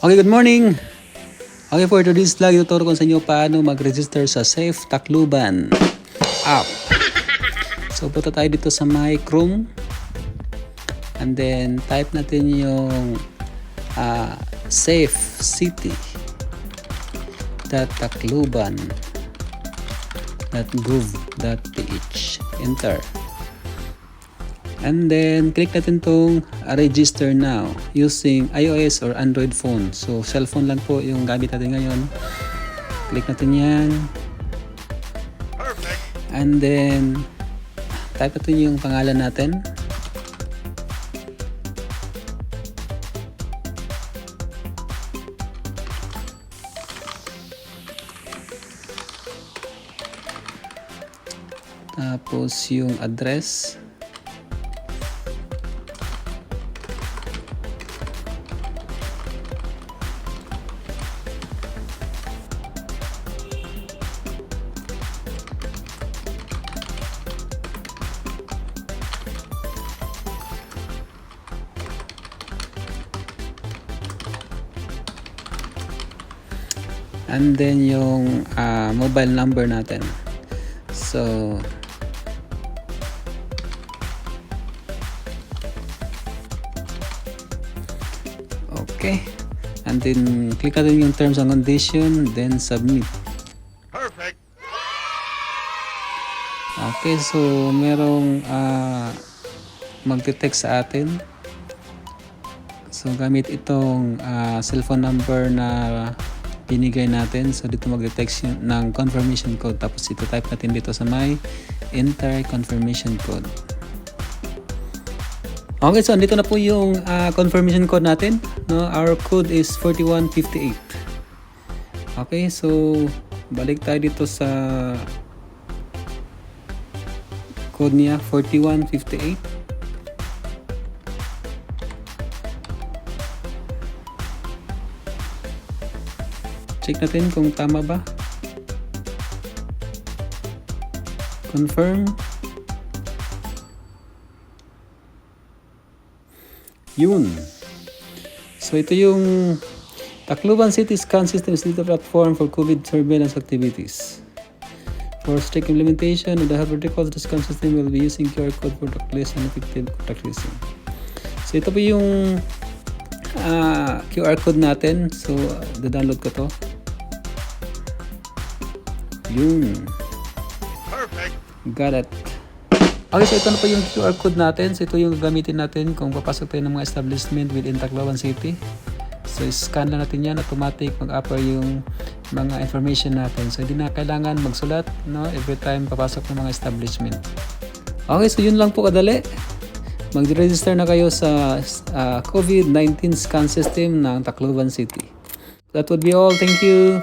Okay, good morning. Okay, for today's vlog, ituturo ko sa inyo paano mag-register sa Safe Tacloban app. So, punta tayo dito sa my Chrome. And then, type natin yung safecity.tacloban.gov.ph. Enter. And then, click natin tong register now using iOS or Android phone. So, cellphone lang po yung gamit natin ngayon. Click natin yan. Perfect. And then, type natin yung pangalan natin. Tapos yung address. And then yung mobile number natin. So, okay. And then, click natin yung terms and condition, then submit. Perfect. Okay, so merong magte-text sa atin. So, gamit itong cellphone number na binigay natin. So, dito mag-text ng confirmation code. Tapos, ito type natin dito sa my enter confirmation code. Okay, so andito na po yung confirmation code natin. No? Our code is 4158. Okay, so balik tayo dito sa code niya, 4158. Check natin kung tama ba. Confirm. Yun. So ito yung Tacloban City SCAN System is the platform for COVID surveillance activities. For strict implementation of the health protocols, the SCAN system will be using QR code for contactless and effective contact tracing. So ito po yung QR code natin. So da-download ko to. Yun. Perfect. Got it. Okay, so ito na po yung QR code natin. So ito yung gagamitin natin kung papasok tayo ng mga establishment within Tacloban City. So scan lang natin yan, automatic mag-upper yung mga information natin. So hindi na kailangan magsulat, no, every time papasok ng mga establishment. Okay, so yun lang po kadali. Mag-register na kayo sa COVID-19 SCAN system ng Tacloban City. That would be all. Thank you.